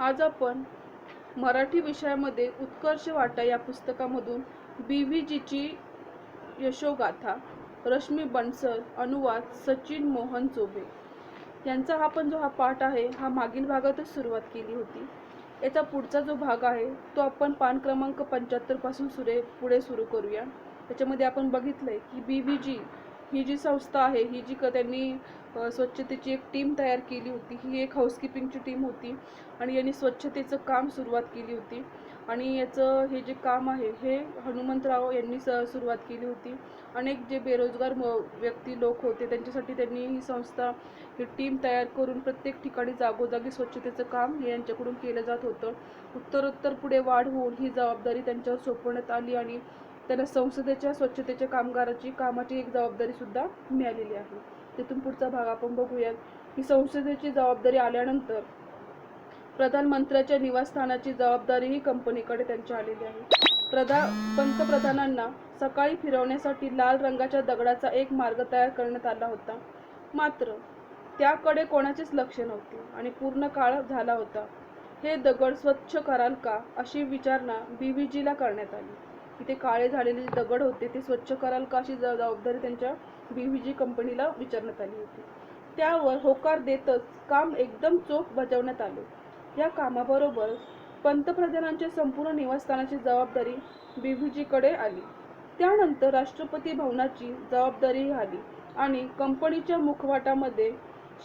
आज आपण मराठी विषयामध्ये उत्कर्ष वाटा या पुस्तकामधून BVGची यशोगाथा, रश्मी बनसर, अनुवाद सचिन मोहन चोबे यांचा हा पाठ आहे, हा मागील भागातच सुरुवात केली होती. याचा पुढचा जो भाग आहे तो आपण पान क्रमांक 75 पासून पुढे सुरू करूया. त्याच्यामध्ये आपण बघितलंय की BVG ही जी संस्था आहे, ही जी त्यांनी स्वच्छतेची एक टीम तयार केली होती. ही एक हाऊसकीपिंगची टीम होती आणि यांनी स्वच्छतेचं काम सुरुवात केली होती. आणि याचं हे जे काम आहे हे हनुमंतराव यांनी सुरुवात केली होती. अनेक जे बेरोजगार व्यक्ती लोक होते त्यांच्यासाठी त्यांनी ही संस्था, ही टीम तयार करून प्रत्येक ठिकाणी जागोजागी स्वच्छतेचं काम हे यांच्याकडून केलं जात होतं. उत्तरोत्तर पुढे वाढ होऊन ही जबाबदारी त्यांच्यावर सोपवण्यात आली आणि त्यांना संसदेच्या स्वच्छतेच्या कामाची एक जबाबदारी सुद्धा मिळालेली आहे. तिथून पुढचा भाग आपण बघूयात. ही संसदेची जबाबदारी आल्यानंतर प्रधानमंत्र्याच्या निवासस्थानाची जबाबदारीही कंपनीकडे त्यांच्या आलेली आहे. पंतप्रधानांना सकाळी फिरवण्यासाठी लाल रंगाच्या दगडाचा एक मार्ग तयार करण्यात आला होता, मात्र त्याकडे कोणाचेच लक्ष नव्हते आणि पूर्ण काळ झाला होता. हे दगड स्वच्छ कराल का, अशी विचारणा BVGला करण्यात आली. की ते काळे झालेले दगड होते ते स्वच्छ कराल का, अशी जबाबदारी त्यांच्या BVG कंपनीला विचारण्यात आली होती. त्यावर होकार देतच काम एकदम चोख बजावण्यात आले. या कामाबरोबर पंतप्रधानांच्या संपूर्ण निवासस्थानाची जबाबदारी BVGकडे आली. त्यानंतर राष्ट्रपती भवनाची जबाबदारी आली आणि कंपनीच्या मुखवटामध्ये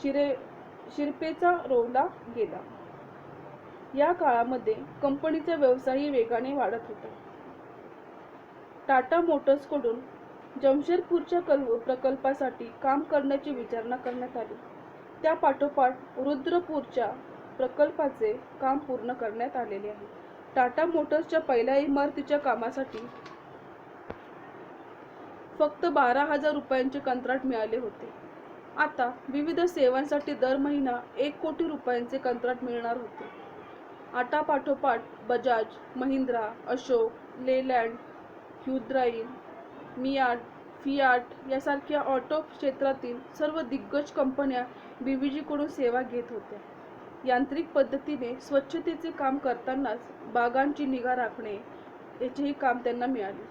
शिरपेचा रोवला गेला. या काळामध्ये कंपनीचा व्यवसायही वेगाने वाढत होता. टाटा मोटर्सकडून जमशेदपूरच्या प्रकल्पासाठी काम करण्याची विचारणा करण्यात आली. त्या पाठोपाठ रुद्रपूरच्या प्रकल्पाचे काम पूर्ण करण्यात आलेले आहे. टाटा मोटर्सच्या पहिल्या इमारतीच्या कामासाठी फक्त 12,000 रुपयांचे कंत्राट मिळाले होते. आता विविध सेवांसाठी दर महिना 1 कोटी रुपयांचे कंत्राट मिळणार होते. आटापाठोपाठ Bajaj, Mahindra, Ashok, Leyland, Hyundai, Fiat यासारख्या ऑटो क्षेत्रातील सर्व दिग्गज कंपन्या BVGकडून सेवा घेत होत्या. यांत्रिक पद्धतीने स्वच्छतेचे काम करतानाच बागांची निगा राखणे याचेही काम त्यांना मिळाले.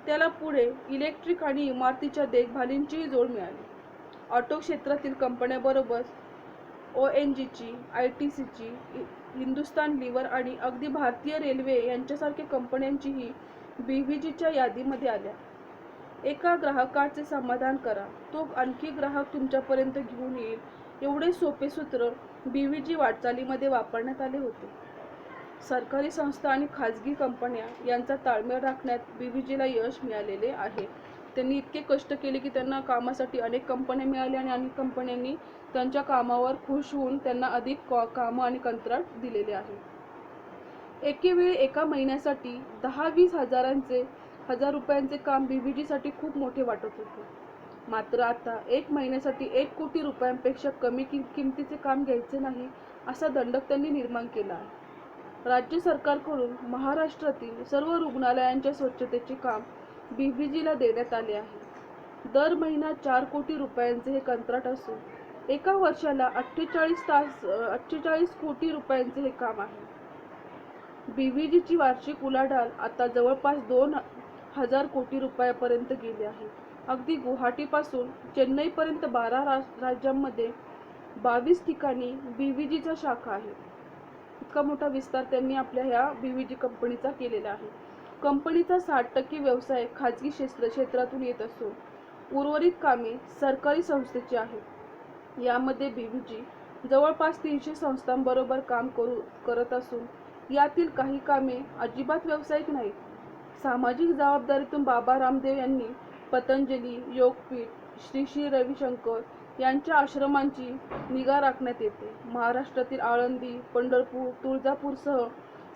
त्याला पुढे इलेक्ट्रिक आणि इमारतीच्या देखभालींचीही जोड मिळाली. ऑटो क्षेत्रातील कंपन्याबरोबर ONGC, ITCची, हिंदुस्तान लिव्हर आणि अगदी भारतीय रेल्वे यांच्यासारख्या कंपन्यांचीही BVGच्या यादीमध्ये आल्या. एका ग्राहकाचे समाधान करा, तो आणखी ग्राहक तुमच्यापर्यंत घेऊन येईल, एवढे सोपे सूत्र BVG वाटचालीमध्ये वापरण्यात आले होते. सरकारी संस्था आणि खाजगी कंपन्या यांचा ताळमेळ राखण्यात BVGला यश मिळालेले आहे. त्यांनी इतके कष्ट केले की त्यांना कामासाठी अनेक कंपन्या मिळाल्या आणि अनेक कंपन्यांनी त्यांच्या कामावर खुश होऊन त्यांना अधिक कामं आणि कंत्राट दिलेले आहे. एकेवेळी एका महिन्यासाठी 10-20 हजार रुपयांचे काम BVGसाठी खूप मोठे वाटत होते. मात्र आता 1 महिन्यासाठी 1 कोटी रुपयांपेक्षा कमी किमतीचे काम घ्यायचे नाही, असा दंडक त्यांनी निर्माण केला आहे. राज्य सरकारकडून महाराष्ट्रातील सर्व रुग्णालयांच्या स्वच्छतेचे काम BVGला देण्यात आले आहे. दर महिना 4 कोटी रुपयांचे हे कंत्राट असून एका वर्षाला 48 कोटी रुपयांचे हे काम आहे. BVGची वार्षिक उलाढाल आता जवळपास 2,000 कोटी रुपयापर्यंत गेली आहे. अगदी गुवाहाटीपासून चेन्नईपर्यंत 12 राज्यांमध्ये 22 ठिकाणी BVGच्या शाखा आहेत. इतका मोठा विस्तार त्यांनी आपल्या ह्या BVG कंपनीचा केलेला आहे. कंपनीचा 60% व्यवसाय खाजगी क्षेत्रातून येत असून उर्वरित कामे सरकारी संस्थेची आहेत. यामध्ये BVG जवळपास 300 संस्थांबरोबर काम करत असून यातील काही कामे अजिबात व्यावसायिक नाहीत. सामाजिक जबाबदारीतून बाबा रामदेव यांनी पतंजली, योगपीठ, श्री श्री रविशंकर यांच्या आश्रमांची निगा राखण्यात येते. महाराष्ट्रातील आळंदी, पंढरपूर, तुळजापूरसह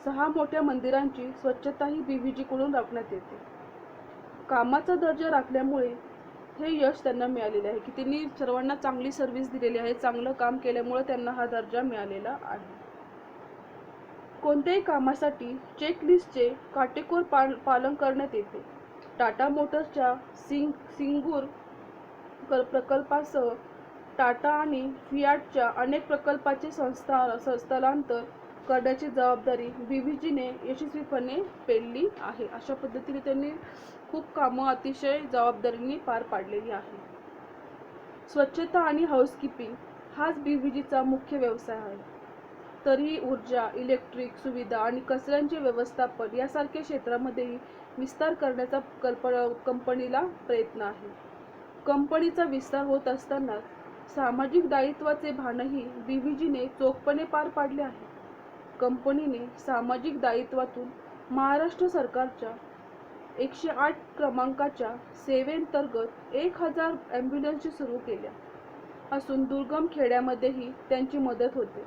6 मोठ्या मंदिरांची स्वच्छताही BVGकडून राखण्यात येते. कामाचा दर्जा राखल्यामुळे हे यश त्यांना मिळालेले आहे की त्यांनी सर्वांना चांगली सर्व्हिस दिलेली आहे. चांगलं काम केल्यामुळे त्यांना हा दर्जा मिळालेला आहे. कोणत्याही कामासाठी चेकलिस्टचे काटेकोर पालन करण्यात येते. टाटा मोटर्सच्या सिंगूर प्रकल्पासह टाटा आणि फियाटच्या अनेक प्रकल्पाचे स्थलांतर करण्याची जबाबदारी बीव्हीजीने यशस्वीपणे पेलली आहे. अशा पद्धतीने त्यांनी खूप कामं अतिशय जबाबदारीने पार पाडलेली आहे. स्वच्छता आणि हाऊसकीपिंग हाच बीव्हीजीचा मुख्य व्यवसाय आहे. तरीही ऊर्जा, इलेक्ट्रिक सुविधा आणि कचऱ्यांचे व्यवस्थापन यासारख्या क्षेत्रामध्येही विस्तार करण्याचा कंपनीला प्रयत्न आहे. कंपनीचा विस्तार होत असताना सामाजिक दायित्वाचे भानही बीव्हीजीने चोखपणे पार पाडले आहे. कंपनीने सामाजिक दायित्वातून महाराष्ट्र सरकारच्या 108 क्रमांकाच्या सेवेंतर्गत 1000 ॲम्ब्युलन्स सुरू केल्या असून दुर्गम खेड्यामध्येही त्यांची मदत होते.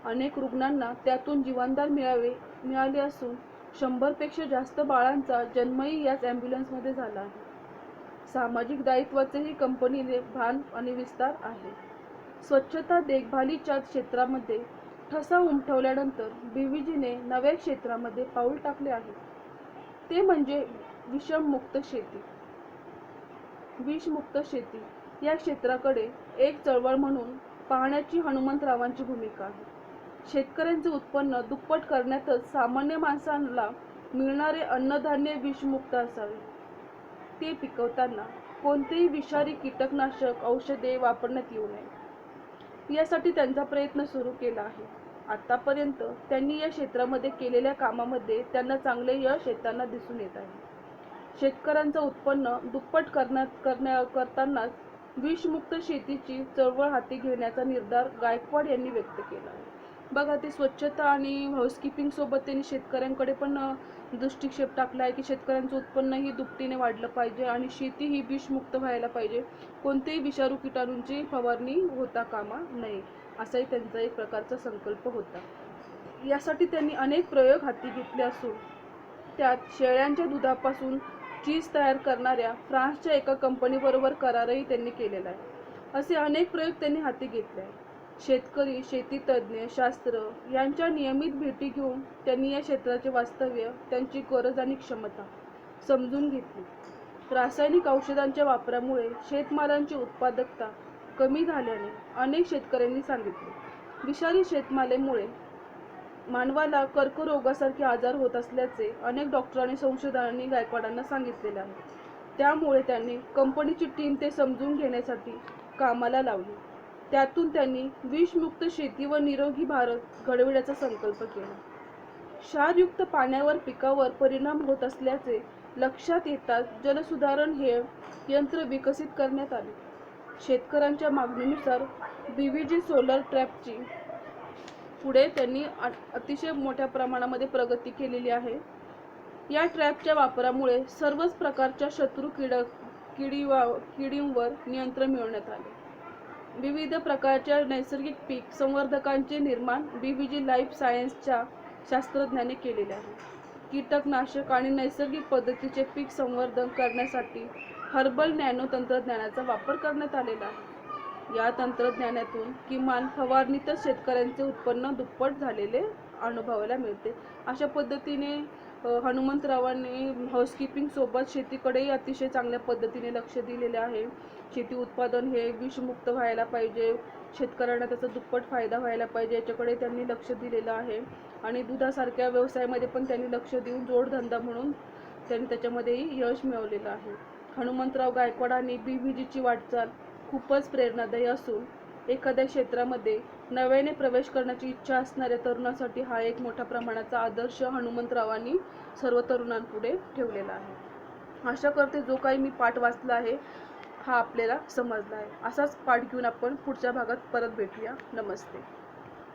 अनेक रुग्णांना त्यातून जीवनदान मिळाले असून 100 पेक्षा जास्त बाळांचा जन्मही याच ॲम्ब्युलन्समध्ये झाला आहे. सामाजिक दायित्वाचेही कंपनीने भान आणि विस्तार आहे. स्वच्छता देखभालीच्या क्षेत्रामध्ये ठसा उमटवल्यानंतर बीव्हीजीने नव्या क्षेत्रामध्ये पाऊल टाकले आहे. ते म्हणजे विषमुक्त शेती. विषमुक्त शेती या क्षेत्राकडे एक चळवळ म्हणून पाहण्याची हनुमंतरावांची भूमिका आहे. शेतकऱ्यांचे उत्पन्न दुप्पट करण्यातच सामान्य माणसांना मिळणारे अन्नधान्य विषमुक्त असावे. ते पिकवताना कोणतेही विषारी कीटकनाशक औषधे वापरण्यात येऊ नये यासाठी त्यांचा प्रयत्न सुरू केला आहे. आतापर्यंत त्यांनी या क्षेत्रामध्ये केलेल्या कामामध्ये त्यांना चांगले यश येताना दिसून येत आहे. शेतकऱ्यांचं उत्पन्न दुप्पट करतानाच विषमुक्त शेतीची चळवळ हाती घेण्याचा निर्धार गायकवाड यांनी व्यक्त केला आहे. बघा, ते स्वच्छता आणि हाऊसकीपिंग सोबत त्यांनी शेतकऱ्यांकडे पण दृष्टिक्षेप टाकला आहे की शेतकऱ्यांचं उत्पन्नही दुपटीने वाढलं पाहिजे आणि शेती ही विषमुक्त व्हायला पाहिजे. कोणतेही विषारू किटाणूंची फवारणी होता कामा नये असाही त्यांचा एक प्रकारचा संकल्प होता. यासाठी त्यांनी अनेक प्रयोग हाती घेतले असून त्यात शेळ्यांच्या दुधापासून चीज तयार करणाऱ्या फ्रान्सच्या एका कंपनीबरोबर करारही त्यांनी केलेला आहे. असे अनेक प्रयोग त्यांनी हाती घेतले आहेत. शेतकरी, शेतीतज्ञ, शास्त्र यांच्या नियमित भेटी घेऊन त्यांनी या क्षेत्राचे वास्तव्य, त्यांची गरज आणि क्षमता समजून घेतली. रासायनिक औषधांच्या वापरामुळे शेतमालांची उत्पादकता कमी झाल्याने अनेक शेतकऱ्यांनी सांगितले. विषारी शेतमालामुळे मानवाला कर्करोगासारखे आजार होत असल्याचे अनेक डॉक्टर आणि संशोधकांनी गायकवाडांना सांगितलेले आहे. त्यामुळे त्यांनी कंपनीची टीम ते समजून घेण्यासाठी कामाला लावली. त्यातून त्यांनी विषमुक्त शेती व निरोगी भारत घडविण्याचा संकल्प केला. क्षारयुक्त पाण्यावर पिकावर परिणाम होत असल्याचे लक्षात येताच जलसुधारण हे यंत्र विकसित करण्यात आले. शेतकऱ्यांच्या मागणीनुसार बीव्हीजी सोलर ट्रॅपची पुढे त्यांनी अतिशय मोठ्या प्रमाणामध्ये प्रगती केलेली आहे. या ट्रॅपच्या वापरामुळे सर्वच प्रकारच्या शत्रू किडींवर नियंत्रण मिळवण्यात आले. विविध प्रकारच्या नैसर्गिक पीक संवर्धकांचे निर्माण बीव्हीजी लाईफ सायन्सच्या शास्त्रज्ञांनी केलेले आहे. कीटकनाशक आणि नैसर्गिक पद्धतीचे पीक संवर्धन करण्यासाठी हर्बल नॅनो तंत्रज्ञानाचा वापर करण्यात आलेला आहे. या तंत्रज्ञानातून किमान फवारणीतच शेतकऱ्यांचे उत्पन्न दुप्पट झालेले अनुभवायला मिळते. अशा पद्धतीने हनुमंतरावांनी हाऊसकीपिंग सोबत शेतीकडेही अतिशय चांगल्या पद्धतीने लक्ष दिलेले आहे. शेती उत्पादन हे विषमुक्त व्हायला पाहिजे, शेतकऱ्यांना त्याचा दुप्पट फायदा व्हायला पाहिजे याच्याकडे त्यांनी लक्ष दिलेलं आहे. आणि दुधासारख्या व्यवसायामध्ये पण त्यांनी लक्ष देऊन जोडधंदा म्हणून त्यांनी त्याच्यामध्येही यश मिळवलेलं आहे. हनुमंतराव गायकवाडांनी बीव्हीजीची वाटचाल खूपच प्रेरणादायी असून एखाद्या क्षेत्रामध्ये नव्याने प्रवेश करण्याची इच्छा असणाऱ्या तरुणासाठी हा एक मोठ्या प्रमाणाचा आदर्श हनुमंतरावांनी सर्व तरुणांपुढे ठेवलेला आहे. आशा करते जो काही मी पाठ वाचला आहे हा आपल्याला समजला आहे. असाच पाठ घेऊन आपण पुढच्या भागात परत भेटूया. नमस्ते.